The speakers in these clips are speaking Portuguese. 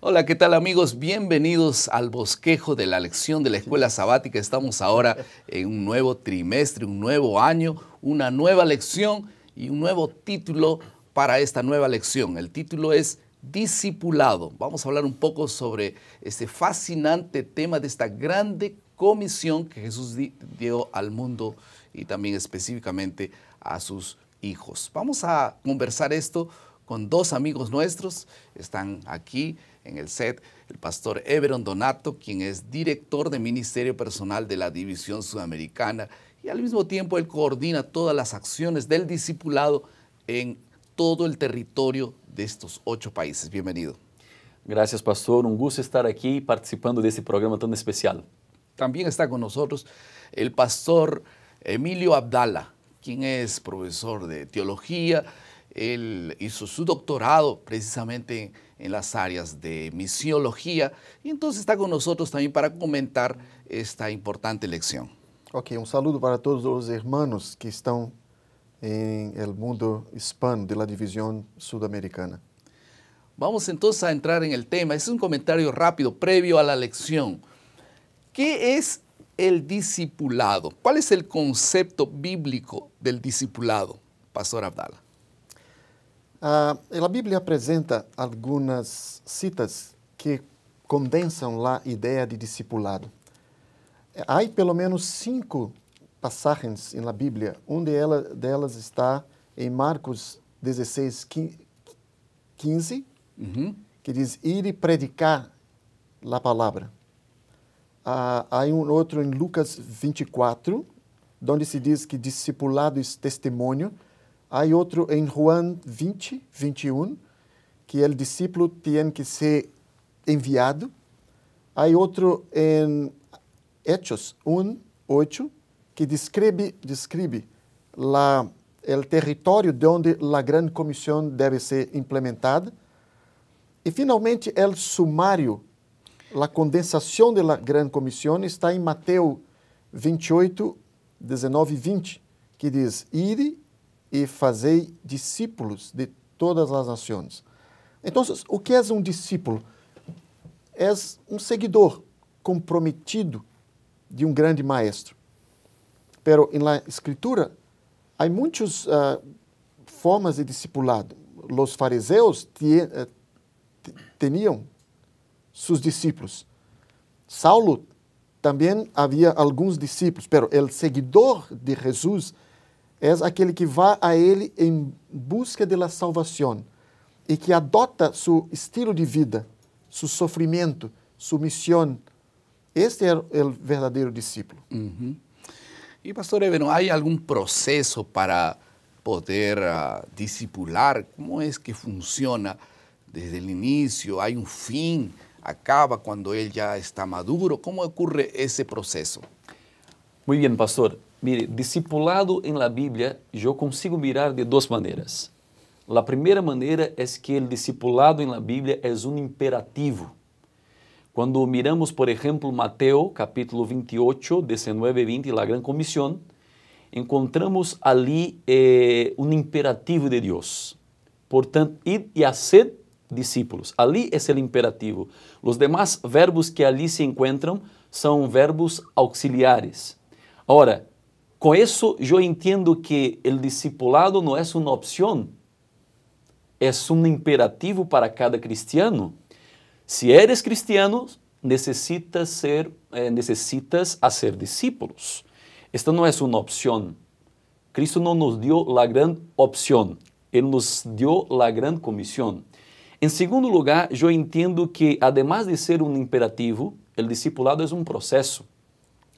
Hola, ¿qué tal amigos? Bienvenidos al bosquejo de la lección de la escuela sabática. Estamos ahora en un nuevo trimestre, un nuevo año, una nueva lección y un nuevo título para esta nueva lección. El título es Discipulado. Vamos a hablar un poco sobre este fascinante tema de esta grande comisión que Jesús dio al mundo y también específicamente a sus hijos. Vamos a conversar esto con dos amigos nuestros. Están aquí en el set el pastor Everon Donato, quien es director de Ministerio Personal de la División Sudamericana y al mismo tiempo él coordina todas las acciones del discipulado en todo el territorio de estos 8 países. Bienvenido. Gracias, pastor. Un gusto estar aquí participando de este programa tan especial. También está con nosotros el pastor Emilio Abdala, quien es profesor de teología. Él hizo su doctorado precisamente en las áreas de misiología y entonces está con nosotros también para comentar esta importante lección. Ok, saludo para todos los hermanos que están en el mundo hispano de la división sudamericana. Vamos entonces a entrar en el tema. Es un comentario rápido previo a la lección. ¿Qué es el discipulado? ¿Cuál es el concepto bíblico del discipulado, pastor Abdala? La Bíblia apresenta algumas citas que condensam a ideia de discipulado. Há pelo menos 5 passagens na Bíblia. Uma delas está em Marcos 16, 15, que diz, ir e predicar a palavra. Há outro em Lucas 24, onde se diz que discipulado é testemunho. Há outro em Juan 20, 21, que o discípulo tem que ser enviado. Há outro em Hechos 1, 8, que descreve o território onde a grande comissão deve ser implementada. E, finalmente, o sumário, a condensação da grande comissão está em Mateus 28, 19 e 20, que diz, ide e fazei discípulos de todas as nações. Então, o que é um discípulo? É um seguidor comprometido de um grande maestro. Pero na Escritura, há muitas formas de discipulado. Os fariseus tinham seus discípulos. Saulo também havia alguns discípulos, pero o seguidor de Jesus é aquele que vai a ele em busca da salvação e que adota seu estilo de vida, seu sofrimento, sua missão. Este é o verdadeiro discípulo. E pastor Everon, ¿hay algún proceso para poder discipular? ¿Cómo es que funciona desde el inicio? ¿Hay un fin? ¿Acaba cuando él ya está maduro? ¿Cómo ocurre ese proceso? Muy bien, pastor. Mire, discipulado en la Biblia yo consigo mirar de 2 maneiras. La primera manera es que el discipulado en la Biblia es un imperativo. Cuando miramos, por ejemplo, Mateo, capítulo 28, 19 y 20, la Gran Comisión, encontramos ali un imperativo de Dios. Por tanto, id y haced discípulos. Ali es el imperativo. Los demás verbos que ali se encuentran son verbos auxiliares. Ahora, com isso, eu entendo que o discipulado não é uma opção, é um imperativo para cada cristiano. Se eres cristiano, necessitas ser discípulos. Esta não é uma opção. Cristo não nos deu a grande opção, Ele nos deu a grande comissão. Em segundo lugar, eu entendo que, además de ser um imperativo, o discipulado é um processo.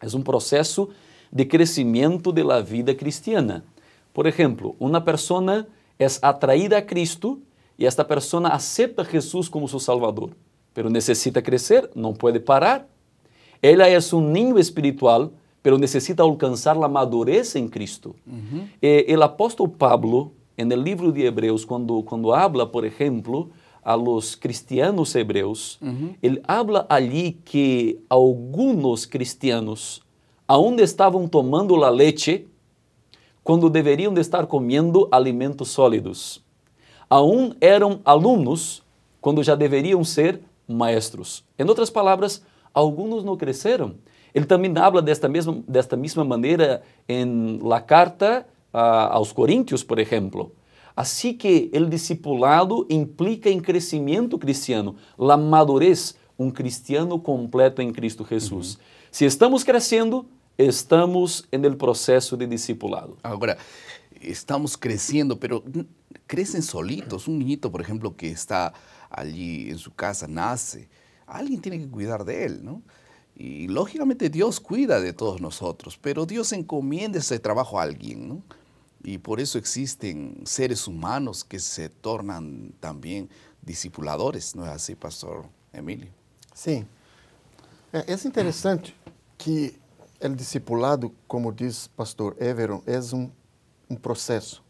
É um processo de crescimento de la vida cristiana. Por exemplo, uma pessoa é atraída a Cristo e esta pessoa aceita Jesus como seu Salvador, pero necessita crescer, não pode parar. Ela é um ninho espiritual, pero necessita alcançar a madurez em Cristo. O apóstolo Pablo, no livro de Hebreus, quando habla, por exemplo, a los cristianos hebreus, ele habla ali que alguns cristianos aún estavam tomando la leche quando deveriam de estar comendo alimentos sólidos. Aún eram alunos quando já deveriam ser maestros. En otras palabras, algunos no crecieron. Él también habla de esta misma manera en la carta a los Corintios, por ejemplo. Así que el discipulado implica en crecimiento cristiano, la madurez, un cristiano completo en Cristo Jesús. Si estamos creciendo, estamos en el proceso de discipulado. Ahora, estamos creciendo, pero crecen solitos. Un niñito, por ejemplo, que está allí en su casa, nace, alguien tiene que cuidar de él, ¿no? Y lógicamente Dios cuida de todos nosotros, pero Dios encomienda ese trabajo a alguien, ¿no? Y por eso existen seres humanos que se tornan también discipuladores, ¿no es así, Pastor Emilio? Sim. É interessante que o discipulado, como diz pastor Everon, é um processo.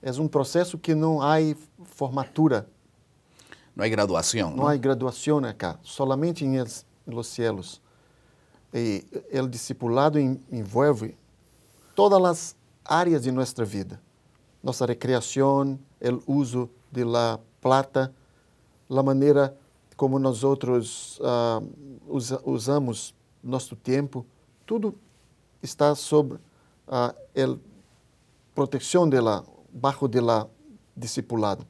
É um processo que não há formatura. No hay graduación, Não ¿no? há graduação acá, solamente em los cielos. E o discipulado envolve todas as áreas de nossa vida. Nossa recreação, o uso de la plata, a maneira como nós outros usamos nosso tempo, tudo está sob a proteção bajo de la discipulado.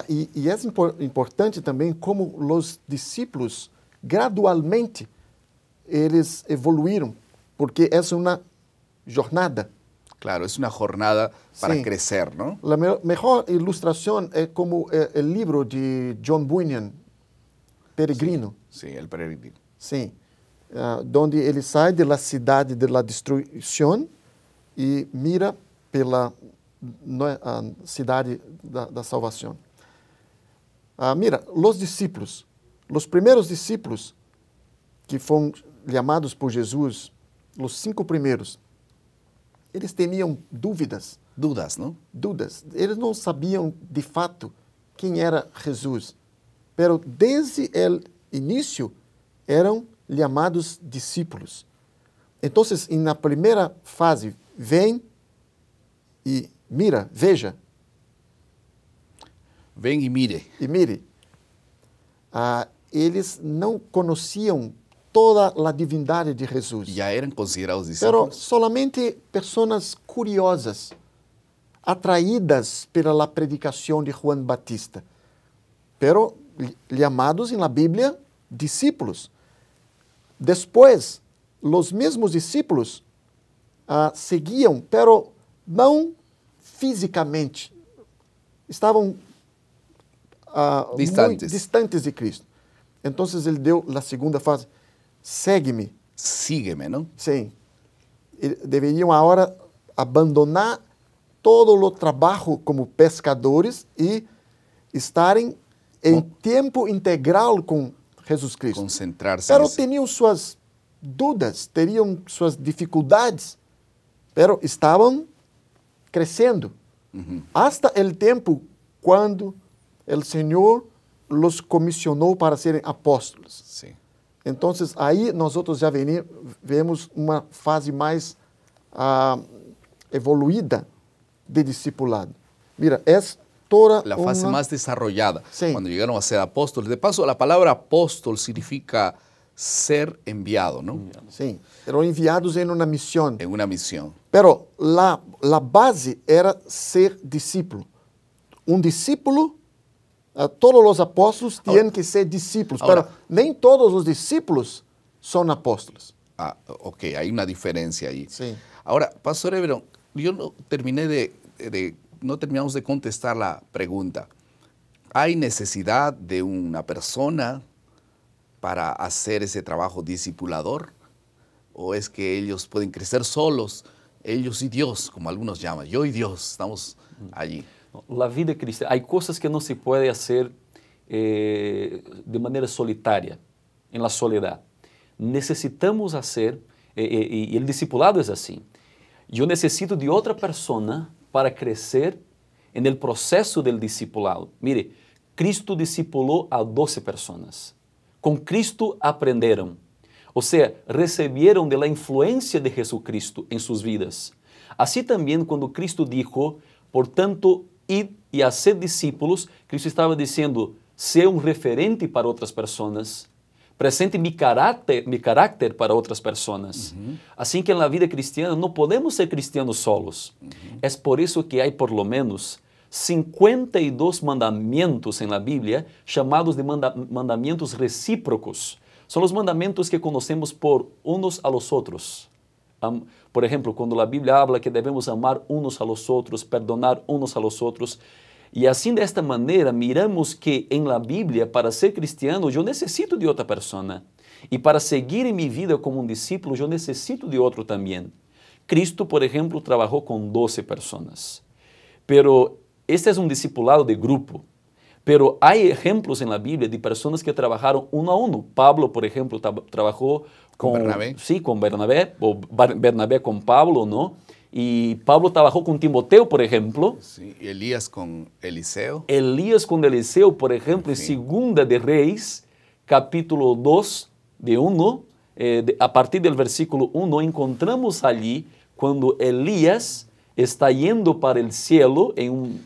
E é importante também como os discípulos gradualmente eles evoluíram, porque é uma jornada. Claro, es una jornada para Sí. crecer, ¿no? A melhor ilustração é como o livro de John Bunyan, Peregrino. Sí, el peregrino. Sim, onde ele sai da cidade da destruição e mira pela cidade da salvação. Mira, os discípulos, os primeiros discípulos que foram chamados por Jesus, os 5 primeiros, eles tinham dúvidas. Dudas, ¿no? Dúvidas. Eles não sabiam de fato quem era Jesus. Pero desde o início eram chamados discípulos. Então, na primeira fase, vem e mira, veja. Ven y mire. E mire, eles não conheciam toda a divindade de Jesus. Ya eran considerados Pero discípulos. solamente pessoas curiosas, atraídas pela predicação de Juan Batista. Pero chamados na Bíblia discípulos. Depois, os mesmos discípulos seguiam, pero não fisicamente. Estavam Distantes. muito distantes de Cristo. Então, ele deu a segunda fase. Segue-me. Sígueme, ¿no? Sim. Deveriam agora abandonar todo o trabalho como pescadores e estarem em tempo integral com Jesus Cristo. Concentrarse. Pero en ese- tinham suas dúvidas, teriam suas dificuldades, pero estavam crescendo. Hasta o tempo quando o Senhor los comissionou para serem apóstolos. Sí. Então, aí nós já vemos uma fase mais evoluída de discipulado. Mira, é toda La fase uma... más desarrollada, Sí. cuando llegaron a ser apóstoles. De paso, la palabra apóstol significa ser enviado, ¿no? Sim, eram enviados em uma missão. En una misión. Pero la base era ser discípulo. Um discípulo, todos os apóstolos têm que ser discípulos, Ahora- pero nem todos os discípulos são apóstolos. Ah, ok, hay una diferencia ahí. Sí. Ahora, Pastor Everon, yo no no terminamos de contestar la pregunta. ¿Hay necesidad de una persona para hacer ese trabajo discipulador? ¿O es que ellos pueden crecer solos, ellos y Dios, como algunos llaman? Yo y Dios, estamos allí. La vida cristiana, hay cosas que no se puede hacer de manera solitaria, en la soledad. Necesitamos hacer, y el discipulado es así. Yo necesito de otra persona para crecer en el proceso del discipulado. Mire, Cristo discipuló a 12 personas. Con Cristo aprendieron. O sea, recibieron de la influencia de Jesucristo en sus vidas. Así también cuando Cristo dijo, por tanto, id y haced discípulos, Cristo estaba diciendo, sea un referente para otras personas, presente mi carácter para otras personas. Así que en la vida cristiana no podemos ser cristianos solos. Es por eso que hay por lo menos 52 mandamientos en la Biblia llamados de mandamientos recíprocos. Son los mandamientos que conocemos por unos a los otros. Por ejemplo, cuando la Biblia habla que debemos amar unos a los otros, perdonar unos a los otros. Y así de esta manera miramos que en la Biblia, para ser cristiano, yo necesito de otra persona. Y para seguir en mi vida como un discípulo, yo necesito de otro también. Cristo, por ejemplo, trabajó con 12 personas. Pero este es un discipulado de grupo. Pero hay ejemplos en la Biblia de personas que trabajaron uno a uno. Pablo, por ejemplo, trabajó con Bernabé. Sí, con Bernabé, o Bernabé con Pablo, ¿no? Y Pablo trabajó con Timoteo, por ejemplo. Sí, Elías con Eliseo. Elías con Eliseo, por ejemplo, en Segunda de Reyes, capítulo 2, de 1, a partir del versículo 1, encontramos allí cuando Elías está yendo para el cielo en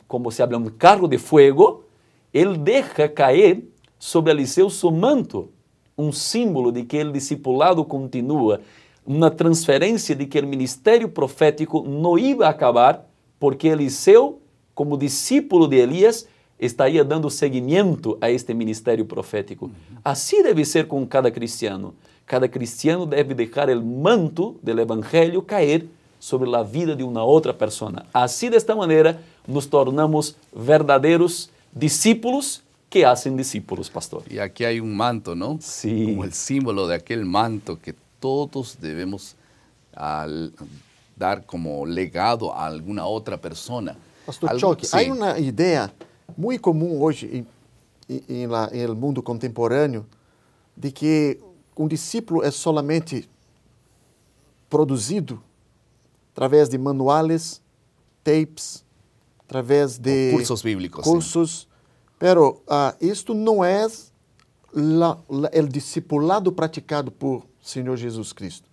como se habla, un carro de fuego, él deja caer sobre Eliseo su manto, un símbolo de que el discipulado continúa, una transferência de que o ministério profético não ia acabar, porque Eliseu, como discípulo de Elias, estaria dando seguimento a este ministério profético. Assim deve ser com cada cristiano. Cada cristiano deve deixar o manto do evangelho cair sobre a vida de uma outra pessoa. Assim, desta maneira, nos tornamos verdadeiros discípulos que hacen discípulos, pastor. Y aquí hay un manto, ¿no? Sí. Como el símbolo de aquel manto que todos debemos dar como legado a alguna otra persona. Pastor Choque, sí. Hay una idea muy común hoy en el mundo contemporáneo de que un discípulo es solamente produzido através de manuales, tapes, através de cursos bíblicos. Cursos, pero isto não é o discipulado praticado por Senhor Jesus Cristo.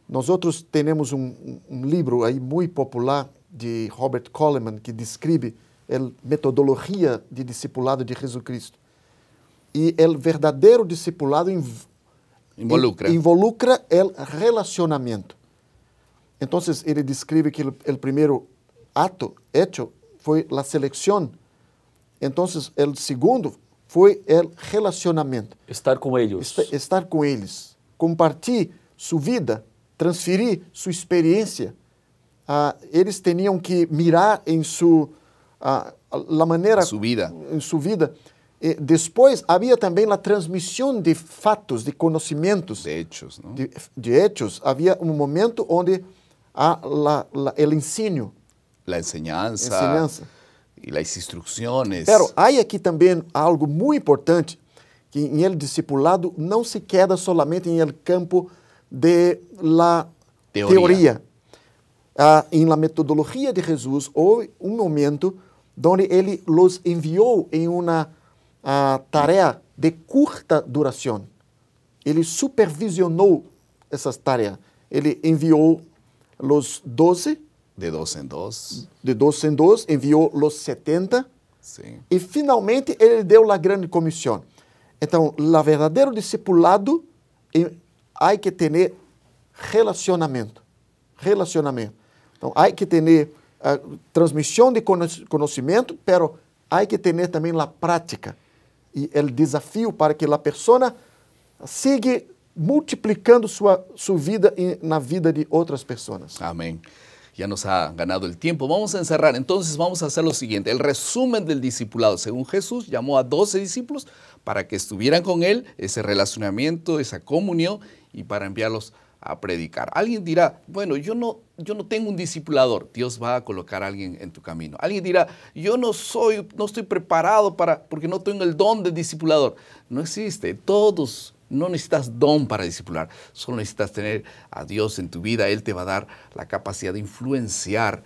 Nós outros temos um livro aí muito popular de Robert Coleman que descreve a metodologia de discipulado de Jesus Cristo. E o verdadeiro discipulado involucra o relacionamento. Então, ele descreve que o primeiro hecho foi a seleção. Então, o segundo foi o relacionamento. Estar com eles. Estar com eles. Compartilhar sua vida, transferir sua experiência. Eles tinham que mirar em a maneira... Sua vida. Em sua vida. E depois, havia também a transmissão de fatos, de conhecimentos. De hechos, não? De hechos. Havia um momento onde há o ensino. A enseñanza. E as instruções. Pero há aqui também algo muito importante, que em el discipulado não se queda solamente em el campo de la teoria. Em la metodologia de Jesus, houve um momento onde ele los enviou em uma tarefa de curta duração. Ele supervisionou essas tarefas. Ele enviou os 12. De 2 em 2. De 2 em 2, enviou os 70. Sim. E, finalmente, ele deu a grande comissão. Então, o verdadeiro discipulado, há que ter relacionamento. Relacionamento. Então, há que ter transmissão de conhecimento, pero há que ter também a prática. E o desafio para que a pessoa siga multiplicando sua vida na vida de outras pessoas. Amém. Ya nos ha ganado el tiempo. Vamos a encerrar. Entonces vamos a hacer lo siguiente. El resumen del discipulado. Según Jesús, llamó a 12 discípulos para que estuvieran con él, ese relacionamiento, esa comunión, y para enviarlos a predicar. Alguien dirá, bueno, yo no tengo un discipulador. Dios va a colocar a alguien en tu camino. Alguien dirá, yo no estoy preparado porque no tengo el don de discipulador. No existe. Todos. No necesitas don para discipular, solo necesitas tener a Dios en tu vida. Él te va a dar la capacidad de influenciar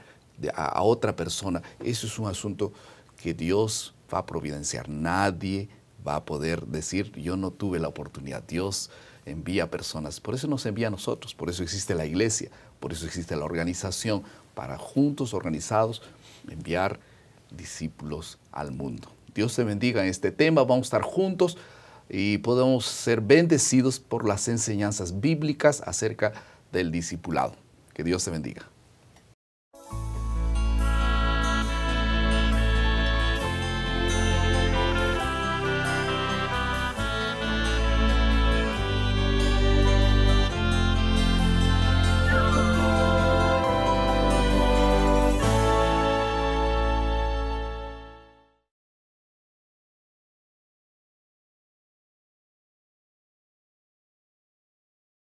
a otra persona. Eso es un asunto que Dios va a providenciar. Nadie va a poder decir, yo no tuve la oportunidad. Dios envía personas, por eso nos envía a nosotros, por eso existe la iglesia, por eso existe la organización, para juntos, organizados, enviar discípulos al mundo. Dios te bendiga en este tema. Vamos a estar juntos y podemos ser bendecidos por las enseñanzas bíblicas acerca del discipulado. Que Dios te bendiga.